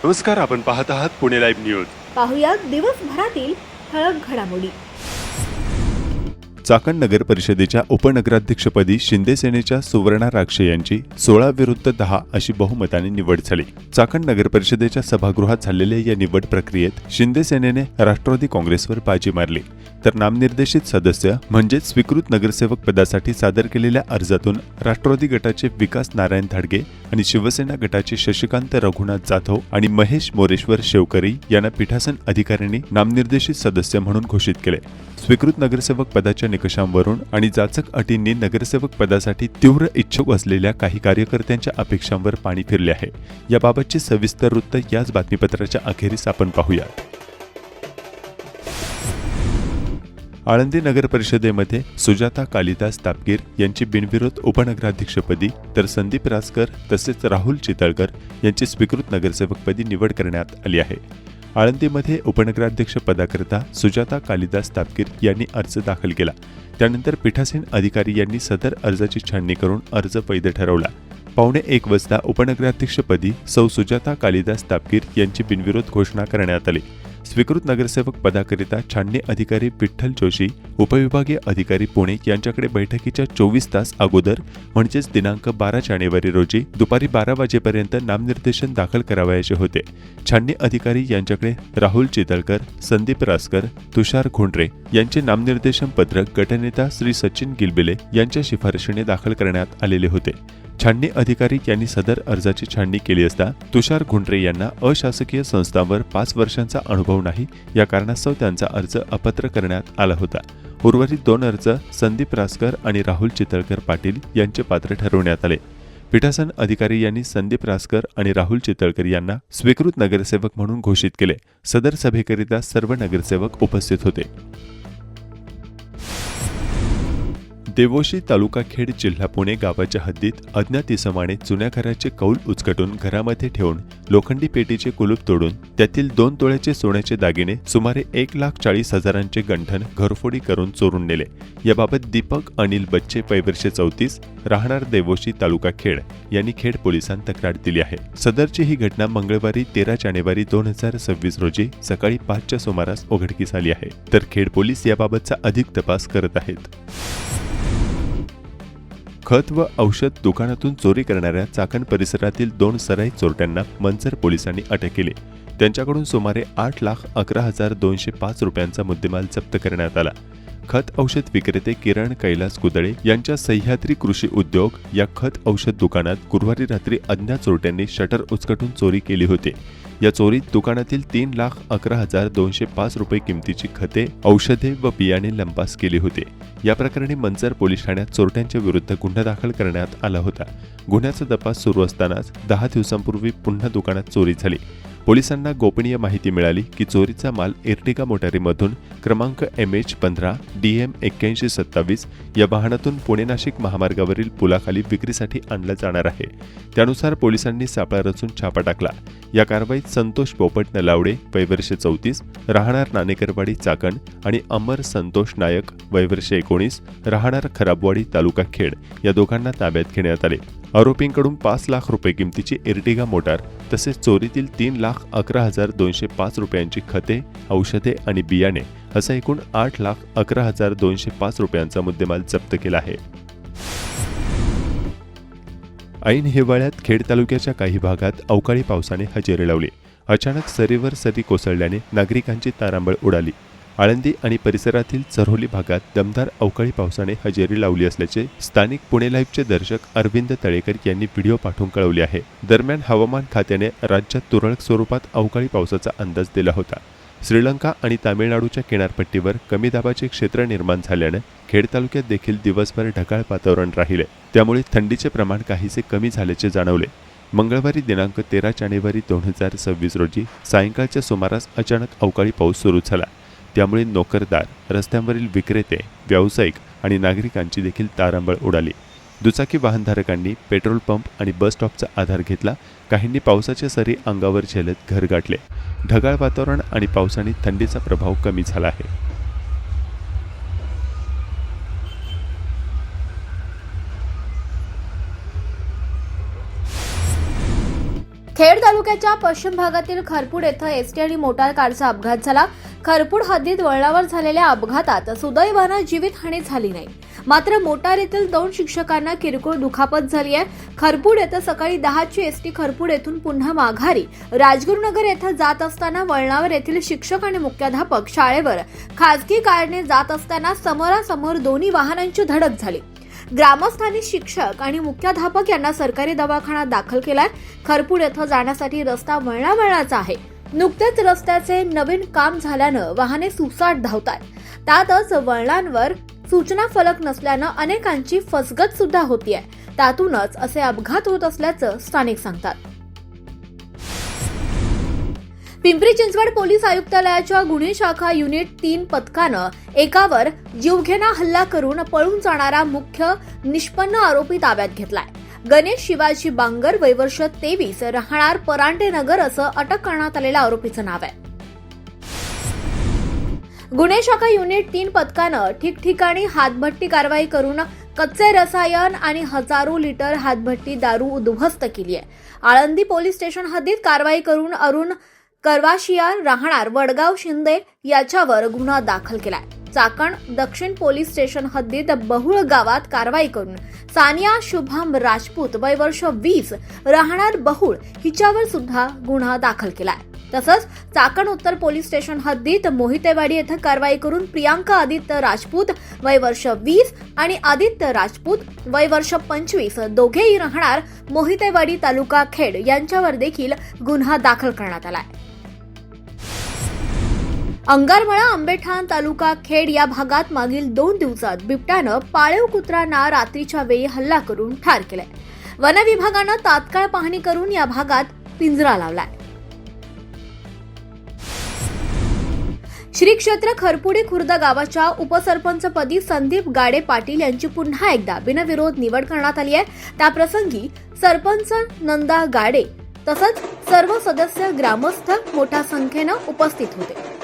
नमस्कार, आपण पाहत आहात पुणे लाईव्ह न्यूज. पाहुयात दिवसभरातील ठळक घडामोडी. चाकण नगर परिषदेच्या उपनगराध्यक्षपदी शिंदे सेनेच्या सुवर्णा राक्षे यांची 16 विरुद्ध 10 अशी बहुमताने निवड झाली. चाकण नगर परिषदेच्या सभागृहात झालेल्या या निवड प्रक्रियेत शिंदे सेनेने राष्ट्रवादी काँग्रेसवर बाजी मारली, तर नामनिर्देशित सदस्य म्हणजेच स्वीकृत नगरसेवक पदासाठी सादर केलेल्या अर्जातून राष्ट्रवादी गटाचे विकास नारायण धाडगे आणि शिवसेना गटाचे शशिकांत रघुनाथ जाधव आणि महेश मोरेश्वर शेवकरी यांना पीठासन अधिकाऱ्यांनी नामनिर्देशित सदस्य म्हणून घोषित केले. स्वीकृत नगरसेवक पदाच्या निकषांवरून आणि जाचक अटींनी नगरसेवक पदासाठी तीव्र इच्छुक असलेल्या काही कार्यकर्त्यांच्या अपेक्षांवर पाणी फिरले आहे. याबाबतचे सविस्तर वृत्त याच बातमीपत्राच्या अखेरीस आपण पाहूयात. आळंदी नगर परिषदेमध्ये सुजाता कालिदास तापकीर यांची बिनविरोध उपनगराध्यक्षपदी, तर संदीप रासकर तसेच राहुल चितळकर यांची स्वीकृत नगरसेवकपदी निवड करण्यात आली आहे. आळंदीमध्ये उपनगराध्यक्ष पदाकरिता सुजाता कालिदास तापकीर यांनी अर्ज दाखल केला. त्यानंतर पीठासीन अधिकारी यांनी सदर अर्जाची छाननी करून अर्ज वैध ठरवला. 1:15 वाजता उपनगराध्यक्षपदी सौ सुजाता कालिदास तापकीर यांची बिनविरोध घोषणा करण्यात आली. स्वीकृत नगरसेवक पदाकरिता छाननी अधिकारी विठ्ठल जोशी, उपविभागीय अधिकारी पुणे यांच्याकडे बैठकीच्या 24 तास अगोदर म्हणजेच दिनांक 12 जानेवारी रोजी दुपारी 12 वाजेपर्यंत नामनिर्देशन दाखल करावयाचे होते. छाननी अधिकारी यांच्याकडे राहुल चितळकर, संदीप रासकर, तुषार घोंडरे यांचे नामनिर्देशन पत्र गटनेता श्री सचिन गिलबिले यांच्या शिफारशीने दाखल करण्यात आलेले होते. छाननी अधिकारी यांनी सदर अर्जाची छाननी केली असता तुषार घोंडरे यांना अशासकीय संस्थांवर 5 वर्षांचा अनुभव नाही या कारणास्तव त्यांचा अर्ज अपात्र करण्यात आला होता. उर्वरित 2 अर्ज संदीप रासकर आणि राहुल चितळकर पाटील यांचे पात्र ठरवण्यात आले. पीठासन अधिकारी यांनी संदीप रासकर आणि राहुल चितळकर यांना स्वीकृत नगरसेवक म्हणून घोषित केले. सदर सभेकरिता सर्व नगरसेवक उपस्थित होते. देवोशी तालुका खेड जिल्हा पुणे गावाच्या हद्दीत अज्ञात इसमाने जुन्या घराचे कौल उचकटून घरामध्ये ठेवून लोखंडी पेटीचे कुलूप तोडून त्यातील 2 तोळ्याचे सोन्याचे दागिने सुमारे 1,40,000चे गंठन घरफोडी करून चोरून नेले. याबाबत दीपक अनिल बच्चे वय 34 राहणार देवोशी तालुका खेड यांनी खेड पोलिसांत तक्रार दिली आहे. सदरची ही घटना मंगळवारी 13 जानेवारी 2026 रोजी सकाळी 5च्या सुमारास उघडकीस आली आहे, तर खेड पोलीस याबाबतचा अधिक तपास करत आहेत. खत व औषध दुकानातून चोरी करणाऱ्या चाकण परिसरातील 2 सराईत चोरट्यांना मंचर पोलिसांनी अटक केली. त्यांच्याकडून सुमारे 8,11,205 रुपयांचा मुद्देमाल जप्त करण्यात आला. खत औषध विक्रेते किरण कैलास कुदळे यांच्या सह्याद्री कृषी उद्योग या खत औषध दुकानात गुरुवारी रात्री अज्ञात चोरट्यांनी शटर उचकटून चोरी केली होती. या चोरीत दुकानातील 3,11,205 रुपये किमतीची खते, औषधे व बियाणे लंपास केली होती. या प्रकरणी मंचर पोलीस ठाण्यात चोरट्यांच्या विरुद्ध गुन्हा दाखल करण्यात आला होता. गुन्ह्याचा तपास सुरू असतानाच 10 दिवसांपूर्वी पुन्हा दुकानात चोरी झाली. पोलिसांना गोपनीय माहिती मिळाली की चोरीचा माल एर्टिगा मोटारीमधून क्रमांक MH15 DM 8127 या वाहनातून पुणे नाशिक महामार्गावरील पुलाखाली विक्रीसाठी आणला जाणार आहे. त्यानुसार पोलिसांनी सापळा रचून छापा टाकला. या कारवाईत संतोष पोपट नलावडे वय 34 राहणार नाणेकरवाडी चाकण आणि अमर संतोष नायक वय 19 राहणार खराबवाडी तालुका खेड या दोघांना ताब्यात घेण्यात आले. आरोपींकडून 5 लाख रुपये किमतीची एर्टिगा मोटार तसेच चोरीतील 3,11,205 रुपयांची खते, औषधे आणि बियाणे असा एकूण 8,11,205 रुपयांचा मुद्देमाल जप्त केला आहे. ऐन हिवाळ्यात खेड तालुक्याच्या काही भागात अवकाळी पावसाने हजेरी लावली. अचानक सरीवर सरी कोसळल्याने नागरिकांची तारांबळ उडाली. आळंदी आणि परिसरातील चरोली भागात दमदार अवकाळी पावसाने हजेरी लावली असल्याचे स्थानिक पुणे लाईव्हचे दर्शक अरविंद तळेकर यांनी व्हिडिओ पाठवून कळवले आहे. दरम्यान हवामान खात्याने राज्यात तुरळक स्वरूपात अवकाळी पावसाचा अंदाज दिला होता. श्रीलंका आणि तामिळनाडूच्या किनारपट्टीवर कमी दाबाचे क्षेत्र निर्माण झाल्याने खेड तालुक्यात देखील दिवसभर ढगाळ वातावरण राहिले. त्यामुळे थंडीचे प्रमाण काहीसे कमी झाल्याचे जाणवले. मंगळवारी दिनांक 13 जानेवारी 2026 रोजी सायंकाळच्या सुमारास अचानक अवकाळी पाऊस सुरू झाला. त्यामुळे नोकरदार, रस्त्यांवरील विक्रेते, व्यावसायिक आणि नागरिकांची देखील तारांबळ उडाली. दुचाकी वाहनधारकांनी पेट्रोल पंप आणि बस स्टॉपचा आधार घेतला. काहींनी पावसाच्या सरी अंगावर झेलत घर गाठले. ढगाळ वातावरण आणि पावसाने थंडीचा प्रभाव कमी झाला आहे. खेड तालुक्याच्या पश्चिम भागातील खरपूड येथे एसटी आणि मोटार कारचा अपघात झाला. खरपूड हद्दीत वळणावर झालेल्या अपघातात सुदैवानं जीवितहानी झाली नाही. मात्र मोटार येथील 2 शिक्षकांना किरकोळ दुखापत झाली आहे. खरपूड येथे सकाळी 10ची एसटी खरपूड येथून पुन्हा माघारी राजगुरुनगर येथे जात असताना वळणावर येथील शिक्षक आणि मुख्याध्यापक शाळेवर खासगी कारने जात असताना समोरासमोर दोन्ही वाहनांची धडक झाली. ग्रामस्थांनी शिक्षक आणि मुख्याध्यापक यांना सरकारी दवाखान्यात दाखल केलाय. खरपूड येथे जाण्यासाठी रस्ता वळणावळणाचा आहे. नुकतेच रस्त्याचे नवीन काम झाल्यानं वाहने सुसाट धावतात. त्यातच वळणांवर सूचना फलक नसल्यानं अनेकांची फसगत सुद्धा होतीये. त्यातूनच असे अपघात होत असल्याचं स्थानिक सांगतात. पिंपरी चिंचवड पोलीस आयुक्तालयाच्या गुन्हे शाखा युनिट 3 पथकानं एकावर जीवघेणा हल्ला करून पळून जाणारा मुख्य निष्पन्न आरोपी ताब्यात घेतलाय. गणेश शिवाजी बांगर, वय वर्ष 23, राहणार परांडे नगर असं अटक करण्यात आलेल्या आरोपीचं नाव आहे. गुन्हे शाखा युनिट 3 पथकानं ठिकठिकाणी हातभट्टी कारवाई करून कच्चे रसायन आणि हजारो लिटर हातभट्टी दारू उद्ध्वस्त केली आहे. आळंदी पोलीस स्टेशन हद्दीत कारवाई करून अरुण करवाशिया, राहणार वडगाव शिंदे याच्यावर गुन्हा दाखल केलाय. चाकण दक्षिण पोलीस स्टेशन हद्दीत बहुळ गावात कारवाई करून सानिया शुभम राजपूत, वय वर्ष 20, राहणार बहुळ हिच्यावर सुद्धा गुन्हा दाखल केलाय. तसंच चाकण उत्तर पोलीस स्टेशन हद्दीत मोहितेवाडी येथे कारवाई करून प्रियांका आदित्य राजपूत, वय वर्ष 20 आणि आदित्य राजपूत, वय वर्ष 25, दोघेही राहणार मोहितेवाडी तालुका खेड यांच्यावर देखील गुन्हा दाखल करण्यात आलाय. अंगारमळा, आंबेठाण तालुका खेड या भागात मागील 2 दिवसात बिबट्यानं पाळीव कुत्र्यांना रात्रीच्या वेळी हल्ला करून ठार केलाय. वन विभागानं तात्काळ पाहणी करून या भागात पिंजरा लावलाय. श्री क्षेत्र खरपुडी खुर्द गावाच्या उपसरपंचपदी संदीप गाडे पाटील यांची पुन्हा एकदा बिनविरोध निवड करण्यात आली आहे. त्याप्रसंगी सरपंच नंदा गाडे तसंच सर्व सदस्य, ग्रामस्थ मोठ्या संख्येनं उपस्थित होते.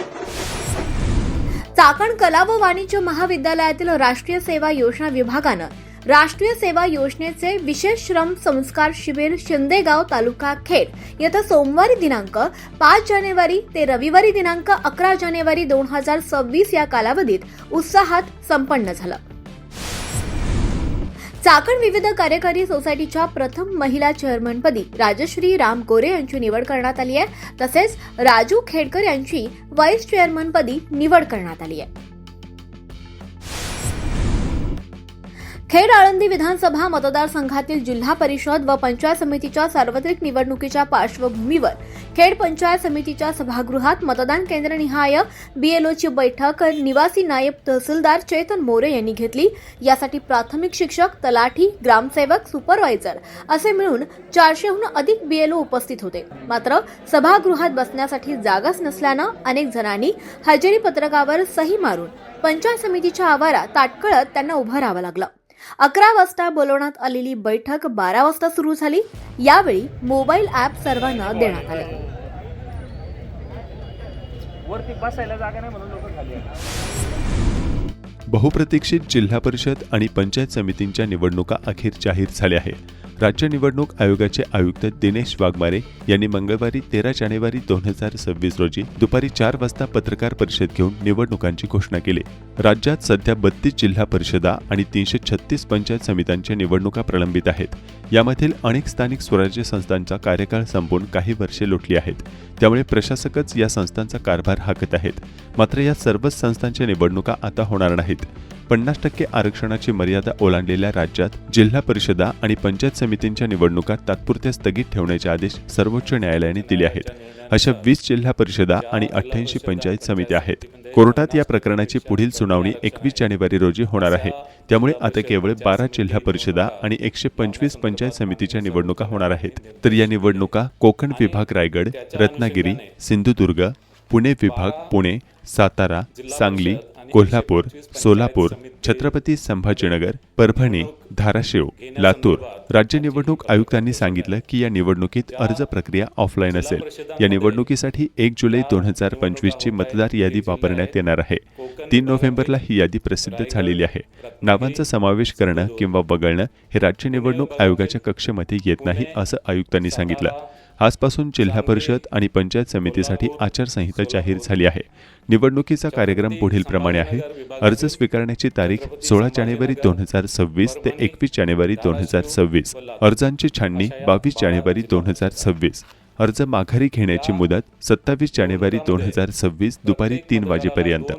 चाकण कला व वाणिज्य महाविद्यालयातील राष्ट्रीय सेवा योजना विभागानं राष्ट्रीय सेवा योजनेचे विशेष श्रम संस्कार शिबिर शिंदेगाव तालुका खेड येथे सोमवारी दिनांक 5 जानेवारी ते रविवारी दिनांक 11 जानेवारी 2026 या कालावधीत उत्साहात संपन्न झालं. चाकण विविध कार्यकारी सोसायटीच्या प्रथम महिला चेअरमनपदी राजश्री राम गोरे यांची निवड करण्यात आली आहे. तसेच राजू खेडकर यांची व्हाईस चेअरमनपदी निवड करण्यात आली आहे. खेड आळंदी विधानसभा मतदारसंघातील जिल्हा परिषद व पंचायत समितीच्या सार्वत्रिक निवडणुकीच्या पार्श्वभूमीवर खेड पंचायत समितीच्या सभागृहात मतदान केंद्रनिहाय बीएलओची बैठक निवासी नायब तहसीलदार चेतन मोरे यांनी घेतली. यासाठी प्राथमिक शिक्षक, तलाठी, ग्रामसेवक, सुपरवायझर असे मिळून 400हून अधिक बीएलओ उपस्थित होते. मात्र सभागृहात बसण्यासाठी जागाच नसल्यानं अनेक जणांनी हजेरी पत्रकावर सही मारून पंचायत समितीच्या आवारात ताटकळत त्यांना उभं राहावं लागलं. 11 वाजता बोलवण्यात आलेली बैठक 12 वाजता सुरू झाली. यावेळी मोबाईल ॲप सर्वांना देण्यात आले. वरती बसायला जागा नाही म्हणून लोक खाली आले. बहुप्रतीक्षित जिल्हा परिषद आणि पंचायत समितींच्या निवडणुका अखेर जाहीर झाल्या आहेत. राज्य निवडणूक आयोगाचे आयुक्त दिनेश वाघमारे यांनी मंगळवारी 13 जानेवारी 2026 रोजी दुपारी 4 वाजता पत्रकार परिषद घेऊन निवडणुकांची घोषणा केली. राज्यात सध्या 32 जिल्हा परिषदा आणि 336 पंचायत समित्यांच्या निवडणुका प्रलंबित आहेत. यामधील अनेक स्थानिक स्वराज्य संस्थांचा कार्यकाळ संपून काही वर्षे लोटली आहेत. त्यामुळे प्रशासकच या संस्थांचा कारभार हाकत आहेत. मात्र या सर्वच संस्थांच्या निवडणुका आता होणार नाहीत. 50% आरक्षणाची मर्यादा ओलांडलेल्या राज्यात जिल्हा परिषदा आणि पंचायत समितींच्या निवडणुका तात्पुरत्या स्थगित ठेवण्याचे आदेश सर्वोच्च न्यायालयाने दिले आहेत. अशा 20 जिल्हा परिषदा आणि 88 पंचायत समित्या आहेत. कोर्टात या प्रकरणाची पुढील सुनावणी 21 जानेवारी रोजी होणार आहे. त्यामुळे आता केवळ 12 जिल्हा परिषदा आणि 125 पंचायत समितीच्या निवडणुका होणार आहेत. तर या निवडणुका कोकण विभाग रायगड, रत्नागिरी, सिंधुदुर्ग, पुणे विभाग पुणे, सातारा, सांगली, कोल्हापूर, सोलापूर, छत्रपती संभाजीनगर, परभणी, धाराशिव, लातूर. राज्य निवडणूक आयुक्तांनी सांगितलं की या निवडणुकीत अर्ज प्रक्रिया ऑफलाईन असेल. या निवडणुकीसाठी 1 जुलै 2025 ची मतदार यादी वापरण्यात येणार आहे. 3 नोव्हेंबरला ही यादी प्रसिद्ध झालेली आहे. नावांचा समावेश करणं किंवा वगळणं हे राज्य निवडणूक आयोगाच्या कक्षेमध्ये येत नाही असं आयुक्तांनी सांगितलं. आजपासून जिल्हा परिषद आणि पंचायत समितीसाठी आचारसंहिता जाहीर झाली आहे. निवडणुकीचा कार्यक्रम पुढीलप्रमाणे आहे. अर्ज स्वीकारण्याची तारीख 16 जानेवारी 2026 ते 21 जानेवारी 2026. अर्जांची छाननी 22 जानेवारी 2026. अर्ज माघारी घेण्याची मुदत 27 जानेवारी 2026 दुपारी 3 वाजेपर्यंत.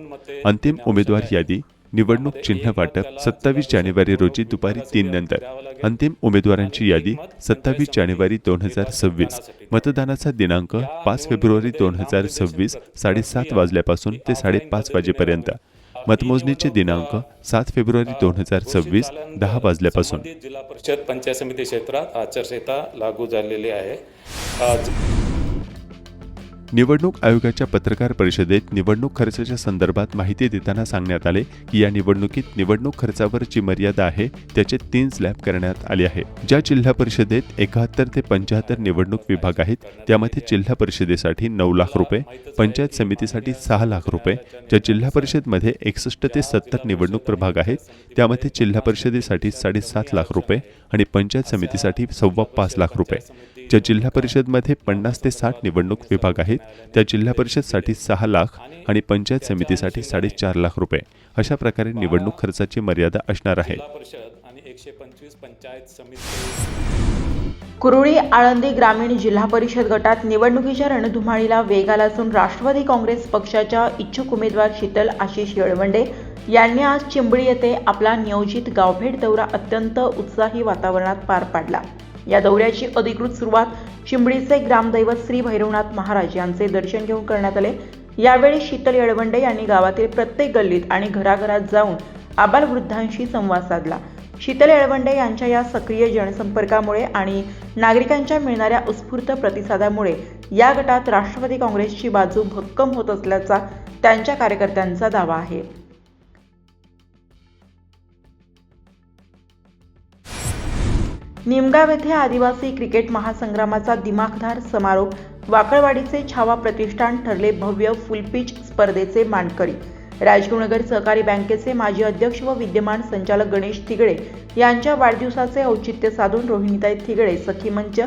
अंतिम उमेदवार यादी निवडणूक चिन्ह वाटप 27 जानेवारी रोजी दुपारी 3 नंतर. अंतिम उमेदवारांची यादी 27 जानेवारी 2026. मतदानाचा दिनांक 5 फेब्रुवारी 2026 7:30 वाजल्यापासून ते 5:30 वाजेपर्यंत. मतमोजणीचे दिनांक 7 फेब्रुवारी 2026 10 वाजल्यापासून. जिल्हा परिषद पंचायत समिती क्षेत्रात आचारसंहिता लागू झालेली आहे. निवडणूक आयोगाच्या पत्रकार परिषदेत निवडणूक खर्चाच्या संदर्भात माहिती देताना सांगण्यात आले की या निवडणुकीत निवडणूक खर्चावर जी मर्यादा आहे त्याचे 3 स्लॅब करण्यात आले आहे. ज्या जिल्हा परिषदेत 71 ते 75 निवडणूक विभाग आहेत त्यामध्ये जिल्हा परिषदेसाठी 9 लाख रुपये, पंचायत समितीसाठी 6 लाख रुपये. ज्या जिल्हा परिषदमध्ये 61 ते 70 निवडणूक प्रभाग आहेत त्यामध्ये जिल्हा परिषदेसाठी 7.5 लाख रुपये आणि पंचायत समितीसाठी 5.25 लाख रुपये. ज्या जिल्हा परिषदमध्ये 50 ते 60 निवडणूक विभाग आहेत त्या जिल्हा परिषदसाठी 6 लाख आणि पंचायत समितीसाठी 4.5 लाख रुपये. अशा प्रकारे निवडणूक खर्चाची मर्यादा असणार आहे. कुरुळी आळंदी ग्रामीण जिल्हा परिषद गटात निवडणुकीच्या रणधुमाळीला वेग आला असून राष्ट्रवादी काँग्रेस पक्षाच्या इच्छुक उमेदवार शीतल आशिष येळवंडे यांनी आज चिंबळी येथे आपला नियोजित गावभेट दौरा अत्यंत उत्साही वातावरणात पार पाडला. या दौऱ्याची अधिकृत सुरुवात चिंबळीचे ग्रामदैवत श्री भैरवनाथ महाराज यांचे दर्शन घेऊन करण्यात आले. यावेळी शीतल येळवंडे यांनी गावातील प्रत्येक गल्लीत आणि घराघरात जाऊन आबालवृद्धांशी संवाद साधला. शीतल येळवंडे यांच्या या सक्रिय जनसंपर्कामुळे आणि नागरिकांच्या मिळणाऱ्या उत्स्फूर्त प्रतिसादामुळे या गटात राष्ट्रवादी काँग्रेसची बाजू भक्कम होत असल्याचा त्यांच्या कार्यकर्त्यांचा दावा आहे. निमगाव येथे आदिवासी क्रिकेट महासंग्रामाचा दिमाखदार समारोप. वाकळवाडीचे छावा प्रतिष्ठान ठरले भव्य फुलपिच स्पर्धेचे मानकरी. राजगुरुनगर सहकारी बँकेचे माजी अध्यक्ष व विद्यमान संचालक गणेश थिगळे यांच्या वाढदिवसाचे औचित्य साधून रोहिणीताई थिगळे सखी मंच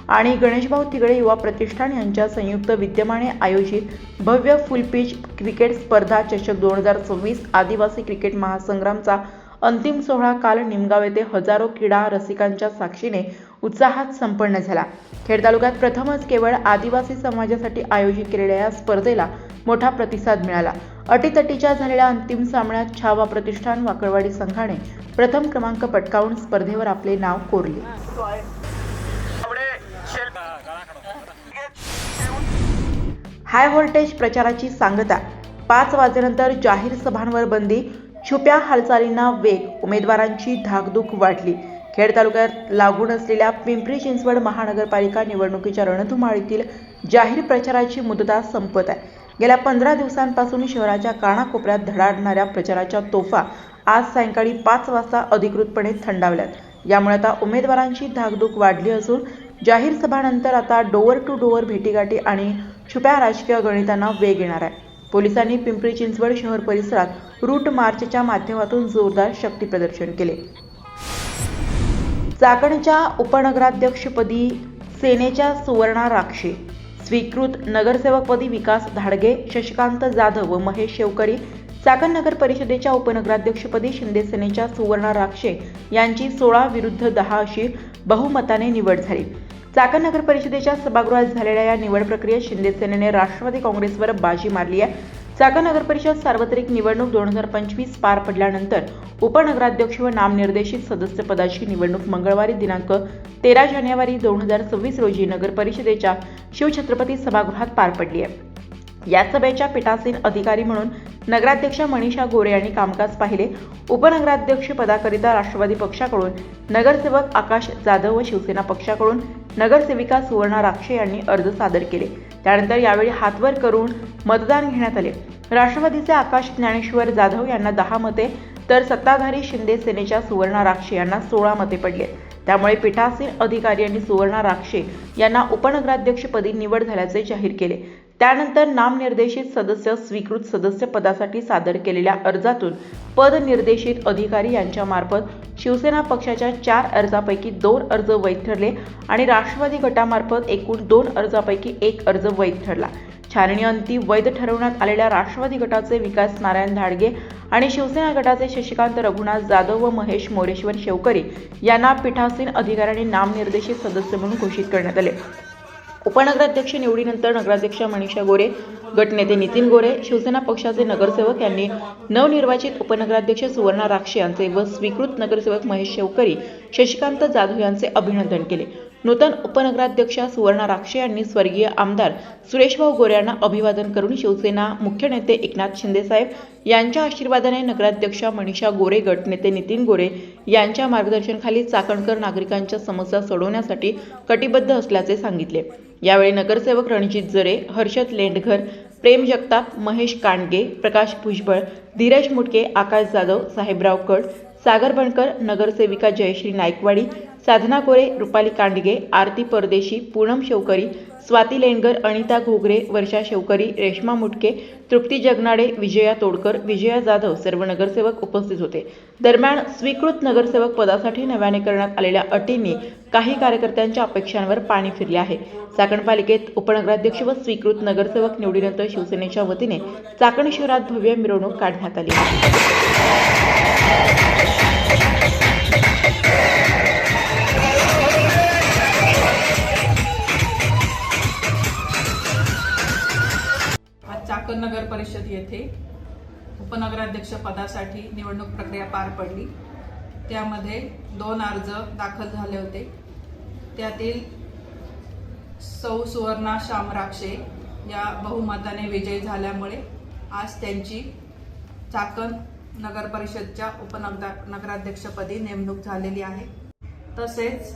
आणि गणेशभाऊ थिगळे युवा प्रतिष्ठान यांच्या संयुक्त विद्यमाने आयोजित भव्य फुलपिच क्रिकेट स्पर्धा चषक 2026 आदिवासी क्रिकेट महासंग्रामचा अंतिम सोहळा काल निमगाव येथे हजारो क्रीडा रसिकांच्या साक्षीने उत्साहात संपन्न झाला. खेड तालुक्यात प्रथमच केवळ आदिवासी समाजासाठी आयोजित केलेल्या या स्पर्धेला मोठा प्रतिसाद मिळाला. अटीतटीच्या झालेल्या अंतिम सामन्यात छावा प्रतिष्ठान वाकळवाडी संघाने प्रथम क्रमांक पटकावून स्पर्धेवर आपले नाव कोरले. हाय व्होल्टेज प्रचाराची सांगता. 5 वाजेनंतर जाहीर सभांवर बंदी. छुप्या हालचालींना वेग. उमेदवारांची धाकधूक वाढली. खेड तालुक्यात लागून असलेल्या पिंपरी चिंचवड महानगरपालिका निवडणुकीच्या रणधुमाळीतील जाहीर प्रचाराची मुदत संपत आहे. गेल्या 15 दिवसांपासून शहराच्या कानाकोपऱ्यात धडाडणाऱ्या प्रचाराच्या तोफा आज सायंकाळी 5 वाजता अधिकृतपणे थंडावल्यात. यामुळे आता उमेदवारांची धाकधूक वाढली असून जाहीर सभानंतर आता डोअर टू डोअर भेटीगाठी आणि छुप्या राजकीय गणितांना वेग येणार आहे. पोलिसांनी पिंपरी चिंचवड शहर परिसरात रूट मार्चच्या माध्यमातून जोरदार शक्ती प्रदर्शन केले. चाकणच्या उपनगराध्यक्षपदी सेनेच्या सुवर्णा राक्षे. स्वीकृत नगरसेवकपदी विकास धाडगे, शशिकांत जाधव व महेश शेवकरी. चाकण नगर परिषदेच्या उपनगराध्यक्षपदी शिंदे सेनेच्या सुवर्णा राक्षे यांची 16 विरुद्ध 10 अशी बहुमताने निवड झाली. चाकण नगर परिषदेच्या सभागृहात झालेल्या या निवड प्रक्रियेत शिंदे सेनेने राष्ट्रवादी काँग्रेसवर बाजी मारली आहे. चाकण नगर परिषद सार्वत्रिक निवडणूक 2025 पार पडल्यानंतर उपनगराध्यक्ष व नामनिर्देशित सदस्यपदाची निवडणूक मंगळवारी दिनांक 13 जानेवारी 2026 रोजी नगर परिषदेच्या शिवछत्रपती सभागृहात पार पडली आहे. या सभेच्या पीठासीन अधिकारी म्हणून नगराध्यक्षा मनीषा गोरे यांनी कामकाज पाहिले. उपनगराध्यक्ष पदाकरिता राष्ट्रवादी पक्षाकडून नगरसेवक आकाश जाधव व शिवसेना पक्षाकडून नगरसेविका सुवर्णा राक्षे यांनी अर्ज सादर केले. त्यानंतर यावेळी हातवर करून मतदान घेण्यात आले. राष्ट्रवादीचे आकाश ज्ञानेश्वर जाधव यांना 10 मते तर सत्ताधारी शिंदे सेनेच्या सुवर्णा राक्षे यांना 16 मते पडले. त्यामुळे पीठासीन अधिकारी यांनी सुवर्णा राक्षे यांना उपनगराध्यक्षपदी निवड झाल्याचे जाहीर केले. त्यानंतर नामनिर्देशित सदस्य स्वीकृत सदस्य पदासाठी सादर केलेल्या अर्जातून पदनिर्देशित अधिकारी यांच्यामार्फत शिवसेना पक्षाच्या 4 अर्जापैकी 2 अर्ज वैध ठरले आणि राष्ट्रवादी गटामार्फत एकूण 2 अर्जापैकी 1 अर्ज वैध ठरला. छाननीअंती वैध ठरवण्यात आलेल्या राष्ट्रवादी गटाचे विकास नारायण धाडगे आणि शिवसेना गटाचे शशिकांत रघुनाथ जाधव व महेश मोरेश्वर शेवकरी यांना पीठासीन अधिकाऱ्यांनी नामनिर्देशित सदस्य म्हणून घोषित करण्यात आले. उपनगराध्यक्ष निवडीनंतर नगराध्यक्ष मनीषा गोरे, गटनेते नितीन गोरे, शिवसेना पक्षाचे नगरसेवक यांनी नवनिर्वाचित उपनगराध्यक्ष सुवर्णा राक्षे यांचे व स्वीकृत नगरसेवक महेश शेवकरी, शशिकांत जाधव यांचे अभिनंदन केले. नूतन उपनगराध्यक्षा सुवर्णा राक्षे यांनी स्वर्गीय आमदार सुरेशभाऊ गोरे यांना अभिवादन करून शिवसेना मुख्य नेते एकनाथ शिंदेसाहेब यांच्या आशीर्वादाने नगराध्यक्षा मनीषा गोरे, गटनेते नितीन गोरे यांच्या मार्गदर्शनाखाली चाकणकर नागरिकांच्या समस्या सोडवण्यासाठी कटिबद्ध असल्याचे सांगितले. यावेळी नगरसेवक रणजित जरे, हर्षद लेंडघर, प्रेम जगताप, महेश कांडगे, प्रकाश भुजबळ, धीरज मुटके, आकाश जाधव, साहेबराव कड, सागर बनकर, नगरसेविका जयश्री नाईकवाडी, साधना कोरे, रुपाली कांडगे, आरती परदेशी, पूनम शेवकरी, स्वाती लेंडगर, अनिता घोगरे, वर्षा शेवकरी, रेश्मा मुटके, तृप्ती जगनाडे, विजया तोडकर, विजया जाधव सर्व नगरसेवक उपस्थित होते. दरम्यान स्वीकृत नगरसेवक पदासाठी नव्याने करण्यात आलेल्या अटींनी काही कार्यकर्त्यांच्या अपेक्षांवर पाणी फिरले आहे. चाकण पालिकेत उपनगराध्यक्ष व स्वीकृत नगरसेवक निवडीनंतर शिवसेनेच्या वतीने चाकण शहरात भव्य मिरवणूक काढण्यात आली. चाकण नगर परिषद येथे उपनगराध्यक्ष पदासाठी निवडणूक प्रक्रिया पार पडली. त्यामध्ये 2 अर्ज दाखल झाले होते. त्यातील सौ सुवर्णा श्याम राक्षे या बहुमताने विजयी झाल्यामुळे आज त्यांची चाकण नगर परिषदच्या उपनगराध्यक्षपदी नेमणूक झालेली आहे. तसेच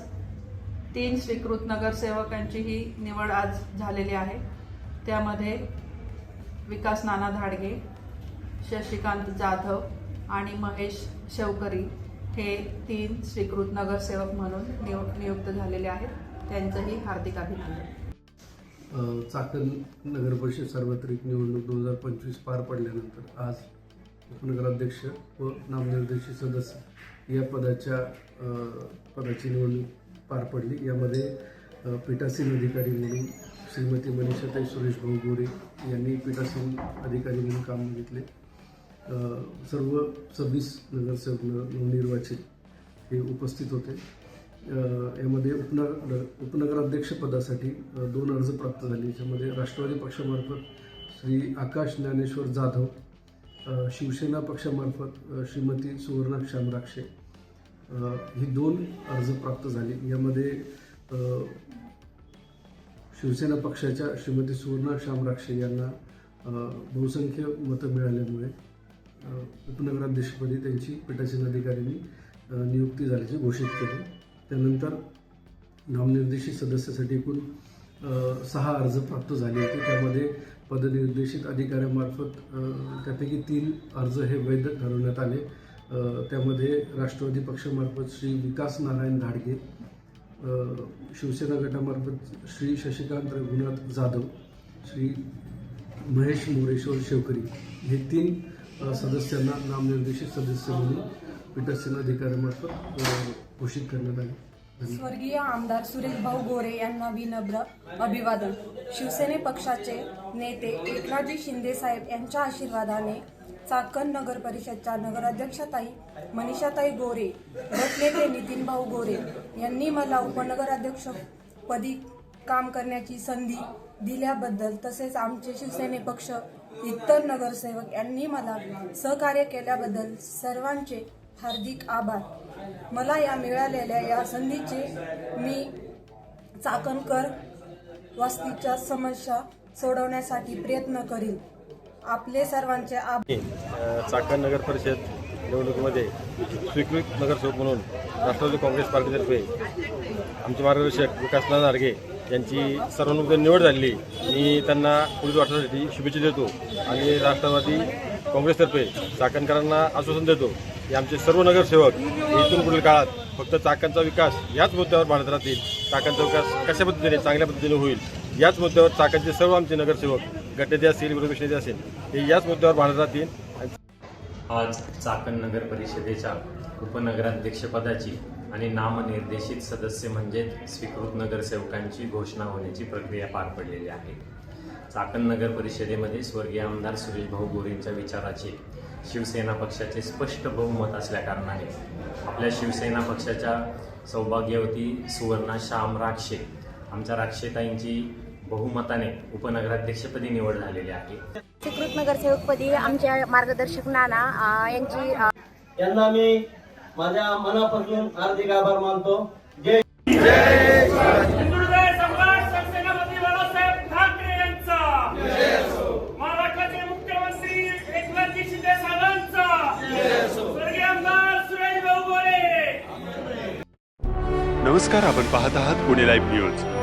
3 स्वीकृत नगरसेवकांचीही निवड आज झालेली आहे. त्यामध्ये विकास नाना धाडगे, शशिकांत जाधव आणि महेश शेवकरी हे 3 स्वीकृत नगरसेवक म्हणून नियुक्त झालेले आहेत. त्यांचंही हार्दिक अभिनंदन. चाकण नगर परिषद सार्वत्रिक निवडणूक 2025 पार पडल्यानंतर आज उपनगराध्यक्ष व नामनिर्देशित सदस्य या पदाची निवडणूक पार पडली. यामध्ये पीठासीन अधिकारी म्हणून श्रीमती मनीषाताई सुरेशभाऊ गोरे यांनी पीठासीन अधिकारी म्हणून काम घेतले. सर्व 26 नगरसेवक नवनिर्वाचित हे उपस्थित होते. यामध्ये उपनगराध्यक्ष पदासाठी 2 अर्ज प्राप्त झाले. याच्यामध्ये राष्ट्रवादी पक्षामार्फत श्री आकाश ज्ञानेश्वर जाधव, शिवसेना पक्षामार्फत श्रीमती सुवर्णा श्याम राक्षे ही 2 अर्ज प्राप्त झाले. यामध्ये शिवसेना पक्षाच्या श्रीमती सुवर्णा श्याम राक्षे यांना बहुसंख्य मतं मिळाल्यामुळे उपनगराध्यक्षपदी त्यांची पीठासीन अधिकाऱ्यांनी नियुक्ती झाल्याचे घोषित केले. त्यानंतर नामनिर्देशित सदस्यासाठी एकूण 6 अर्ज प्राप्त झाले होते. त्यामध्ये पदनिर्देशित अधिकाऱ्यामार्फत त्यापैकी 3 अर्ज हे वैध ठरवण्यात आले. त्यामध्ये राष्ट्रवादी पक्षामार्फत श्री विकास नारायण धाडगे, शिवसेना गटामार्फत श्री शशिकांत रघुनाथ जाधव, श्री महेश मोरेश्वर शेवकरी हे 3 सदस्यांना नामनिर्देशित सदस्य म्हणून पीठासीन अधिकाऱ्यामार्फत घोषित करण्यात आले. स्वर्गीय आमदार सुरेशभाऊ गोरे यांना विनम्र अभिवादन. शिवसेने पक्षाचे नेते एकनाथजी शिंदेसाहेब यांच्या आशीर्वादाने चाकण नगर परिषदच्या नगराध्यक्षताई मनीषाताई गोरे, गटनेते नितीन भाऊ गोरे यांनी मला उपनगराध्यक्षपदी काम करण्याची संधी दिल्याबद्दल, तसेच आमचे शिवसेने पक्ष इतर नगरसेवक यांनी मला सहकार्य केल्याबद्दल सर्वांचे हार्दिक आभार. मला या मिळालेल्या या संधीचे मी चाकणकर वस्तीच्या समस्या सोडवण्यासाठी प्रयत्न करीन. आपले सर्वांचे आभार. चाकण नगर परिषद निवडणुकीमध्ये स्वीकृत नगरसेवक म्हणून राष्ट्रवादी काँग्रेस पार्टीतर्फे आमचे मार्गदर्शक विकास नाना धाडगे यांची सर्वानुमते निवड झाली. मी त्यांना पुढील वाटण्यासाठी शुभेच्छा देतो आणि राष्ट्रवादी काँग्रेसतर्फे चाकणकरांना आश्वासन देतो की आमचे सर्व नगरसेवक इथून पुढील काळात फक्त चाकणचा विकास याच मुद्द्यावर भांडत राहतील. चाकणचा विकास कशा पद्धतीने चांगल्या पद्धतीने होईल याच मुद्द्यावर चाकणचे सर्व आमचे नगरसेवक गटाचे असतील विरोधी पक्षाचे असेल हे याच मुद्द्यावर भांडत राहतील. आज चाकण नगर परिषदेच्या उपनगराध्यक्षपदाची आणि नामनिर्देशित सदस्य म्हणजे स्वीकृत नगरसेवकांची घोषणा होण्याची प्रक्रिया पार पडलेली आहे. चाकण नगर परिषदेमध्ये स्वर्गीय आमदार सुरेश भाऊ गोरेंच्या विचाराचे शिवसेना पक्षाचे स्पष्ट बहुमत असल्याकारणाने आपल्या शिवसेना पक्षाच्या सौभाग्यवती सुवर्णा श्याम राक्षे आमच्या राक्षेताईंची बहुमताने उपनगराध्यक्षपदी निवड झालेली आहे. स्वीकृत नगरसेवकपदी आमच्या मार्गदर्शक नाना यांची यांना मी माझ्या मनापासून हार्दिक आभार मानतो. जय हिंदुहृदय सम्राट सेनापती बाळासाहेब ठाकरे यांचा, महाराष्ट्राचे मुख्यमंत्री एकनाथजी शिंदे साहेबांचा, स्वर्गीय आमदार सुरेश भाऊ गोरे. नमस्कार, आपण पाहत आहात पुणे लाईव्ह न्यूज.